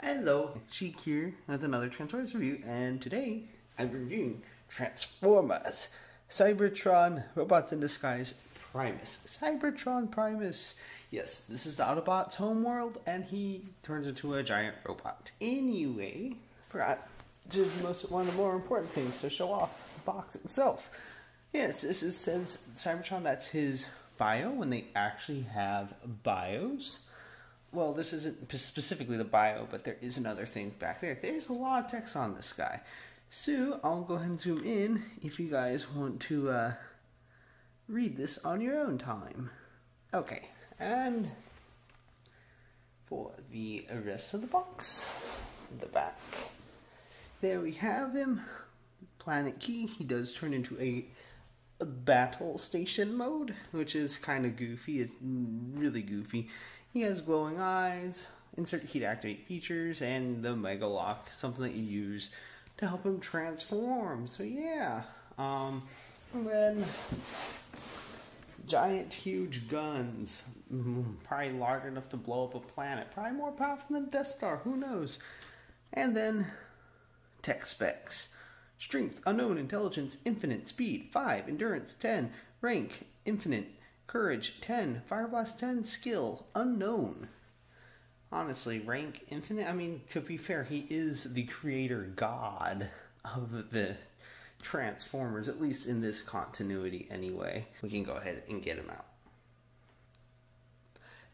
Hello, Sheik here with another Transformers review, and today I'm reviewing Transformers Cybertron Robots in Disguise Primus. Cybertron Primus. Yes, this is the Autobot's homeworld, and he turns into a giant robot. Anyway, forgot to do one of the more important things to show off the box itself. Yes, says Cybertron, that's his bio, when they actually have bios. Well, this isn't specifically the bio, but there is another thing back there. There's a lot of text on this guy. So, I'll go ahead and zoom in if you guys want to read this on your own time. Okay, and for the rest of the box, the back. There we have him. Planet Key. He does turn into a battle station mode, which is kind of goofy. It's really goofy. He has glowing eyes, insert key to activate features, and the Mega Lock, something that you use to help him transform. So yeah, and then giant, huge guns, probably large enough to blow up a planet, probably more powerful than Death Star, who knows? And then tech specs: strength, unknown; intelligence, infinite; speed, 5; endurance, 10; rank, infinite; courage, 10; fire blast, 10; skill, unknown. Honestly, rank, infinite. I mean, to be fair, he is the creator god of the Transformers, at least in this continuity anyway. We can go ahead and get him out.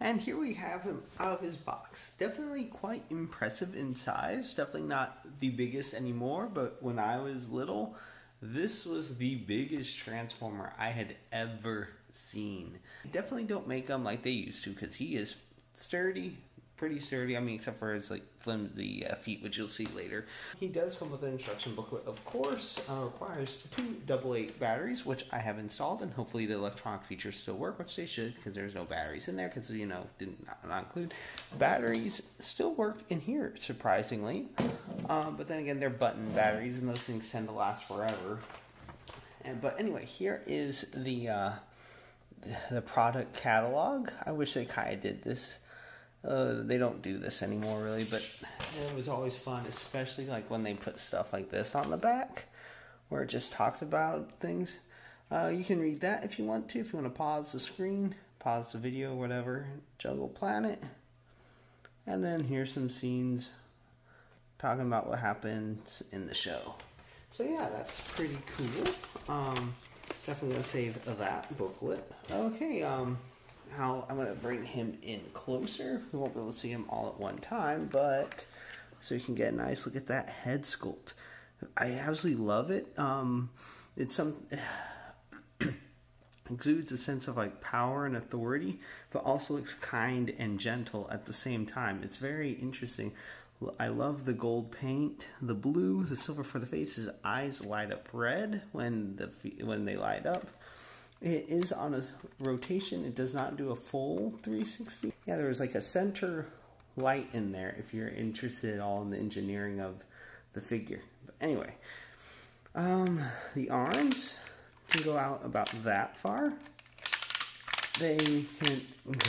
And here we have him out of his box. Definitely quite impressive in size. Definitely not the biggest anymore, but when I was little, this was the biggest Transformer I had ever seen. Definitely don't make them like they used to, because he is sturdy, pretty sturdy. I mean, except for his like flimsy feet, which you'll see later. He does come with an instruction booklet, of course. Requires 2 AA batteries, which I have installed, and hopefully the electronic features still work, which they should, because there's no batteries in there, because, you know, did not include. Batteries still work in here, surprisingly. But then again, they're button batteries, and those things tend to last forever. But anyway, here is the product catalog. I wish they kind of did this. They don't do this anymore, really, but it was always fun, especially like when they put stuff like this on the back, where it just talks about things. You can read that if you want to. If you want to pause the screen, pause the video, whatever. Jungle Planet. And then here's some scenes talking about what happens in the show. So yeah, that's pretty cool. Definitely gonna save that booklet. Okay, how I'm gonna bring him in closer. We won't be able to see him all at one time, but so you can get a nice look at that head sculpt. I absolutely love it. It's exudes a sense of like power and authority, but also looks kind and gentle at the same time. It's very interesting. I love the gold paint, the blue, the silver for the face. His eyes light up red when they light up. It is on a rotation. It does not do a full 360. Yeah, there was like a center light in there if you're interested at all in the engineering of the figure. But anyway, the arms can go out about that far. They can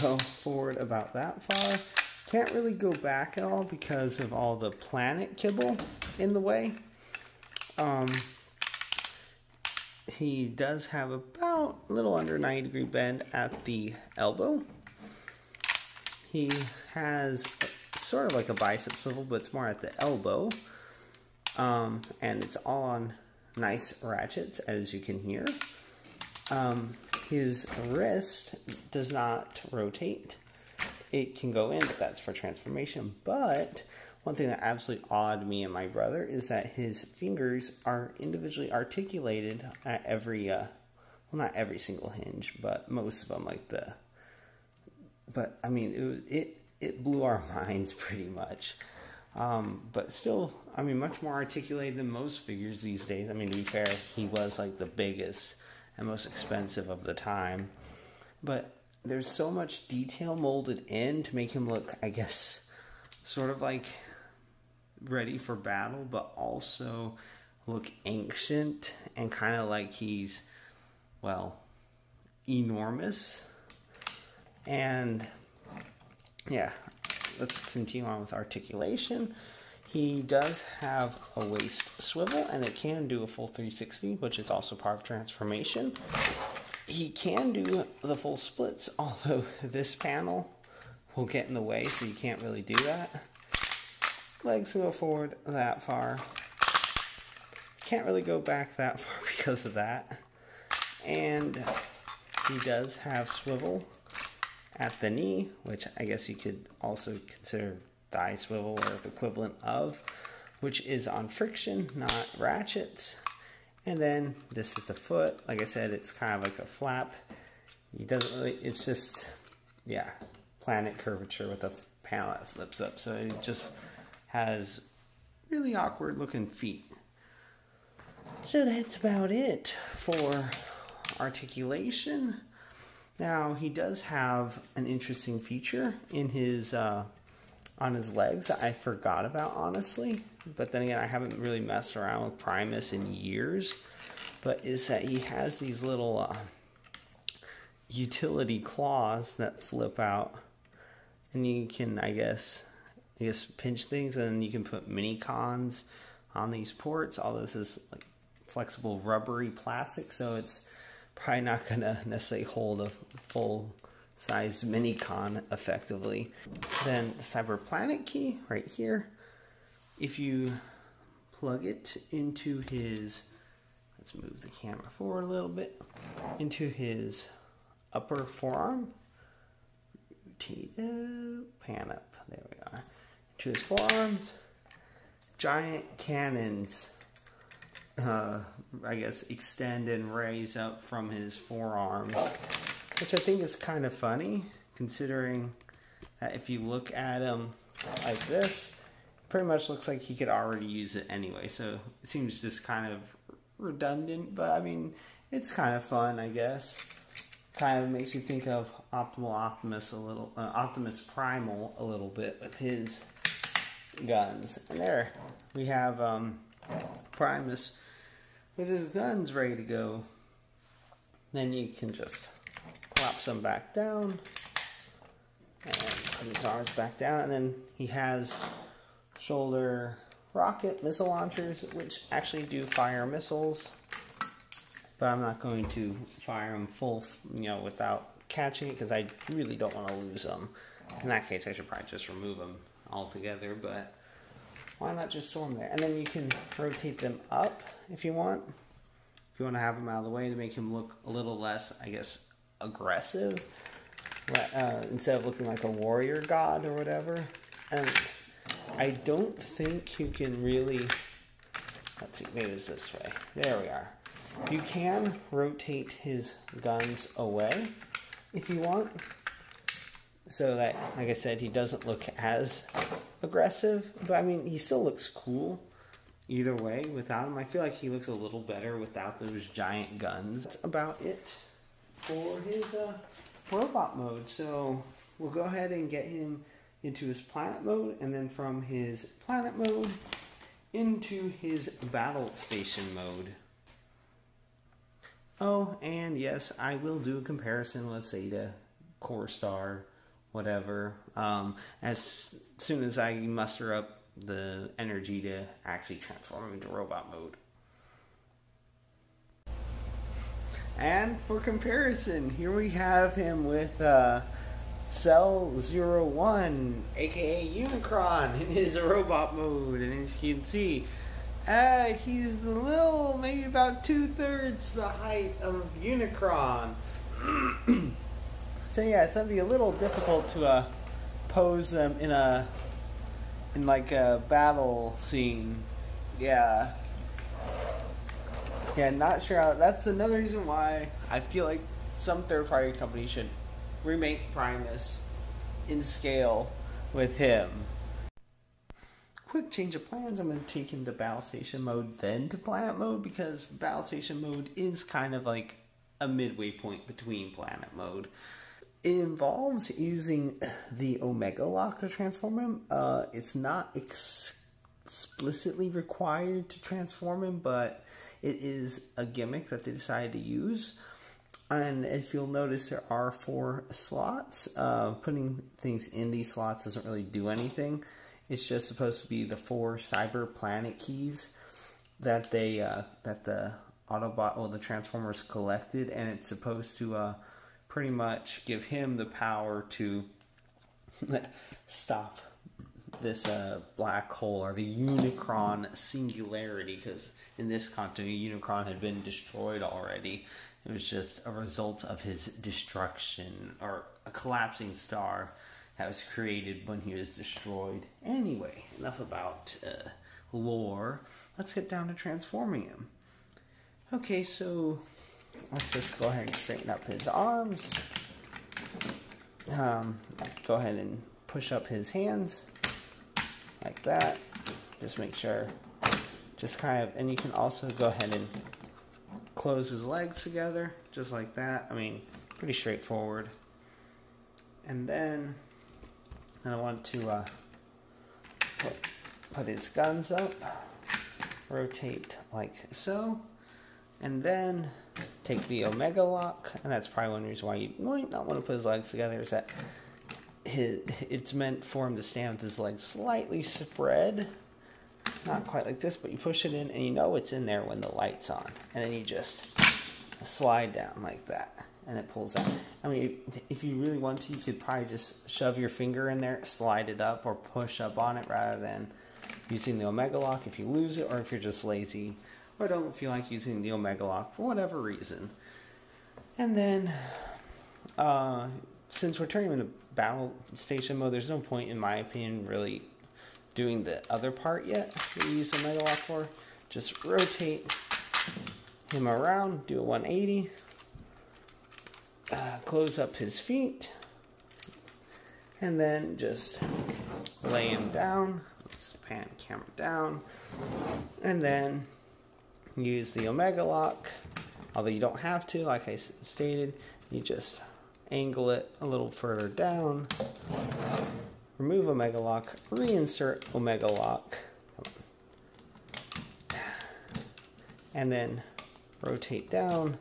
go forward about that far. Can't really go back at all because of all the planet kibble in the way. He does have about a little under 90-degree bend at the elbow. He has sort of like a bicep swivel, but it's more at the elbow. And it's all on nice ratchets, as you can hear. His wrist does not rotate. It can go in, but that's for transformation. But one thing that absolutely awed me and my brother is that his fingers are individually articulated at every, well, not every single hinge, but most of them, like but I mean, it blew our minds pretty much. But still, I mean, much more articulated than most figures these days. I mean, to be fair, he was like the biggest and most expensive of the time. But there's so much detail molded in to make him look, I guess, sort of like ready for battle, but also look ancient and kind of like he's, well, enormous. And yeah, let's continue on with articulation. He does have a waist swivel, and it can do a full 360, which is also part of transformation. He can do the full splits, although this panel will get in the way, so you can't really do that. Legs go forward that far. Can't really go back that far because of that. And he does have swivel at the knee, which I guess you could also consider thigh swivel or the equivalent of, which is on friction, not ratchets. And then this is the foot. Like I said, it's kind of like a flap. He doesn't really, it's just, yeah, planet curvature with a panel that flips up. So it just has really awkward looking feet. So that's about it for articulation. Now he does have an interesting feature in his on his legs that I forgot about, honestly. But then again, I haven't really messed around with Primus in years. But is that he has these little utility claws that flip out, and you can, I guess pinch things, and then you can put mini cons on these ports. All this is like flexible rubbery plastic, so it's probably not gonna necessarily hold a full size mini con effectively. Then the Cyberplanet key right here, if you plug it into his, let's move the camera forward a little bit, into his upper forearm, rotate up, pan up, there we are, to his forearms, giant cannons I guess extend and raise up from his forearms, which I think is kind of funny, considering that if you look at him like this, it pretty much looks like he could already use it anyway. So it seems just kind of redundant, but I mean, it's kind of fun, I guess. Kind of makes you think of Optimus a little, Optimus Primal a little bit with his guns. And there we have Primus with his guns ready to go. Then you can just collapse them back down and put his arms back down, and then he has shoulder rocket missile launchers, which actually do fire missiles, but I'm not going to fire them full, without catching it, because I really don't want to lose them. In that case, I should probably just remove them altogether, but why not just store them there? And then you can rotate them up if you want. If you want to have them out of the way to make him look a little less, I guess, aggressive, instead of looking like a warrior god or whatever. And I don't think you can really, let's see, maybe it's this way. There we are. You can rotate his guns away if you want, so that, like I said, he doesn't look as aggressive. But I mean, he still looks cool either way without him. I feel like he looks a little better without those giant guns. That's about it for his robot mode. So we'll go ahead and get him into his planet mode, and then from his planet mode into his battle station mode. Oh, and yes, I will do a comparison with Zeta, Core Star, whatever, as soon as I muster up the energy to actually transform him into robot mode. And for comparison, here we have him with Cell 01, aka Unicron, in his robot mode, and as you can see, he's a little, maybe about 2/3 the height of Unicron. So yeah, it's gonna be a little difficult to pose them in like a battle scene. Yeah, not sure how. That's another reason why I feel like some third-party company should remake Primus in scale with him. Quick change of plans. I'm going to take him to battle station mode, then to planet mode, because battle station mode is kind of like a midway point between planet mode. It involves using the Omega Lock to transform him. It's not explicitly required to transform him, but it is a gimmick that they decided to use. And if you'll notice, there are 4 slots. Putting things in these slots doesn't really do anything. It's just supposed to be the 4 cyber planet keys that that the Autobot, well, the Transformers collected, and it's supposed to pretty much give him the power to stop this black hole, or the Unicron singularity, because in this continuity, Unicron had been destroyed already. It was just a result of his destruction, or a collapsing star that was created when he was destroyed. Anyway, enough about lore. Let's get down to transforming him. Okay, so let's just go ahead and straighten up his arms. Go ahead and push up his hands like that. Just make sure, just kind of, and you can also go ahead and close his legs together, just like that. I mean, pretty straightforward. And then I want to put his guns up, rotate like so, and then take the Omega Lock. And that's probably one reason why you might not want to put his legs together, is that it's meant for him to stand with his legs slightly spread. Not quite like this, but you push it in and you know it's in there when the light's on. And then you just slide down like that, and it pulls out. I mean, if you really want to, you could probably just shove your finger in there, slide it up, or push up on it, rather than using the Omega Lock if you lose it, or if you're just lazy, or don't feel like using the Omega Lock for whatever reason. And then, since we're turning into battle station mode, there's no point, in my opinion, really doing the other part yet that you use the Omega Lock for. Just rotate him around, do a 180, close up his feet, and then just lay him down. Let's pan camera down, and then use the Omega Lock. Although you don't have to, like I stated, you just angle it a little further down, remove Omega Lock, reinsert Omega Lock, and then rotate down,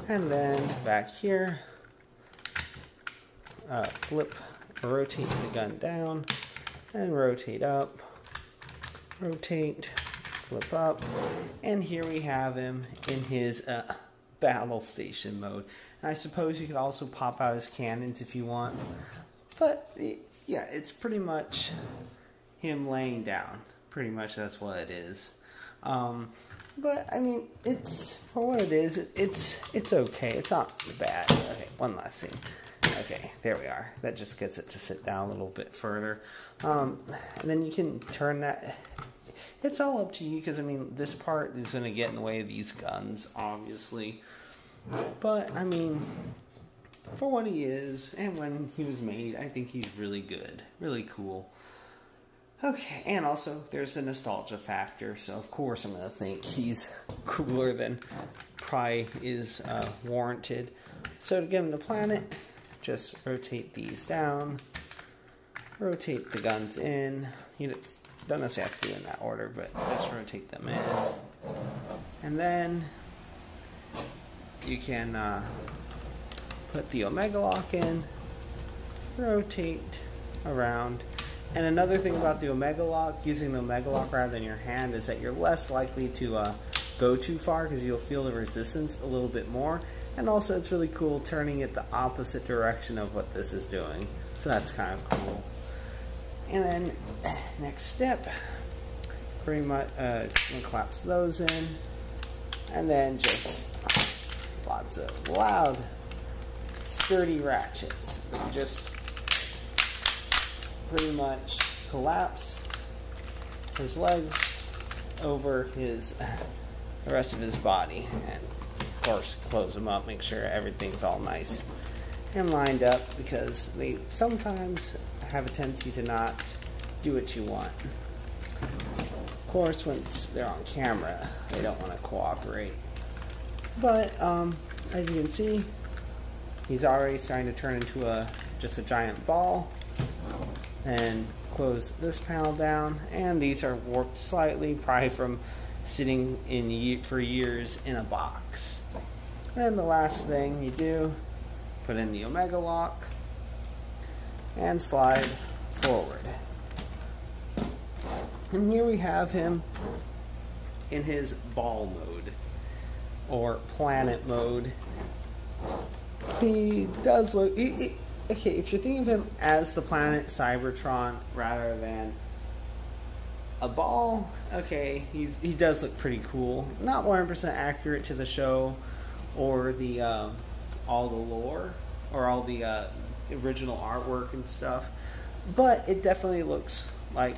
and then back here, rotate the gun down, and rotate up, rotate, flip up, and here we have him in his battle station mode. And I suppose you could also pop out his cannons if you want, but yeah, it's pretty much him laying down. Pretty much that's what it is. But I mean, it's, for what it is, it's okay. It's not bad. Okay, one last thing. Okay, there we are. That just gets it to sit down a little bit further. And then you can turn that. It's all up to you, because I mean, this part is going to get in the way of these guns, obviously. But I mean, for what he is, and when he was made, I think he's really good. Really cool. Okay, and also, there's a nostalgia factor, so of course I'm going to think he's cooler than probably is warranted. So to get him the planet, just rotate these down, rotate the guns in. You don't necessarily have to do it in that order, but just rotate them in. And then you can put the Omega Lock in, rotate around. And another thing about the Omega Lock, using the Omega Lock rather than your hand, is that you're less likely to go too far, because you'll feel the resistance a little bit more. And also it's really cool turning it the opposite direction of what this is doing. So that's kind of cool. And then next step, pretty much collapse those in. And then just lots of loud, sturdy ratchets. Just pretty much collapse his legs over the rest of his body, and of course close them up, make sure everything's all nice and lined up, because they sometimes have a tendency to not do what you want. Of course, once they're on camera, they don't want to cooperate. But as you can see, he's already starting to turn into just a giant ball. And close this panel down, and these are warped slightly, probably from sitting for years in a box. And the last thing you do, put in the Omega lock and slide forward. And here we have him in his ball mode or planet mode. He does look okay. If you're thinking of him as the planet Cybertron rather than a ball, okay, he does look pretty cool. Not 100% accurate to the show or the all the lore or all the original artwork and stuff, but it definitely looks like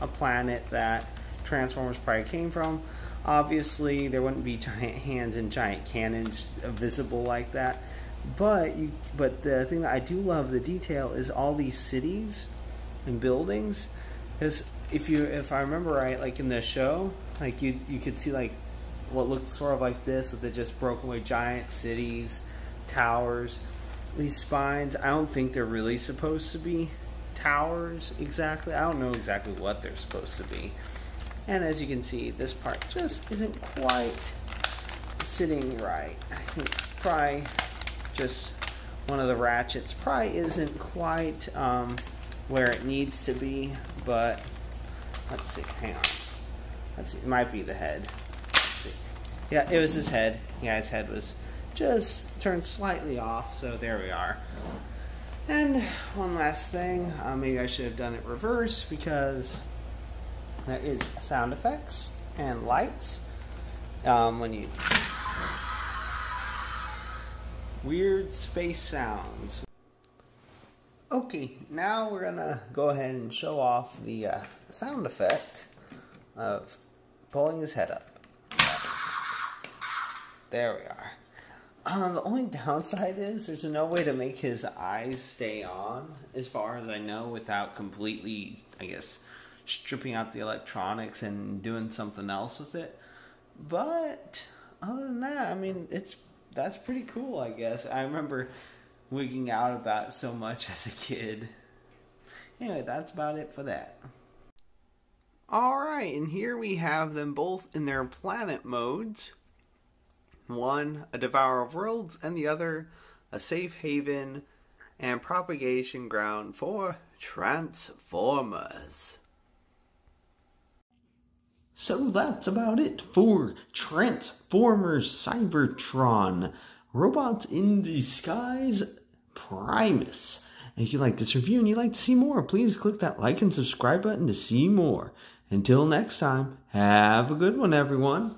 a planet that Transformers probably came from. Obviously, there wouldn't be giant hands and giant cannons visible like that, but the thing that I do love the detail is all these cities and buildings. Because if I remember right, like in the show, like you could see like what looked sort of like this, with the just broken away giant cities, towers, these spines. I don't think they're really supposed to be towers exactly. I don't know exactly what they're supposed to be. And as you can see, this part just isn't quite sitting right. I think probably just one of the ratchets probably isn't quite where it needs to be, but let's see, hang on. Let's see, it might be the head. Let's see. Yeah, it was his head. Yeah, his head was just turned slightly off, so there we are. And one last thing, maybe I should have done it reverse, because there is sound effects and lights. When you weird space sounds. Okay, now we're gonna go ahead and show off the sound effect of pulling his head up. There we are. The only downside is there's no way to make his eyes stay on, as far as I know, without completely, I guess, stripping out the electronics and doing something else with it. But other than that, I mean, that's pretty cool, I guess. I remember wigging out about it so much as a kid. Anyway, that's about it for that. Alright, and here we have them both in their planet modes. One, a devourer of worlds, and the other, a safe haven and propagation ground for Transformers. So that's about it for Transformers Cybertron, Robots in Disguise, Primus. And if you like this review and you'd like to see more, please click that like and subscribe button to see more. Until next time, have a good one, everyone.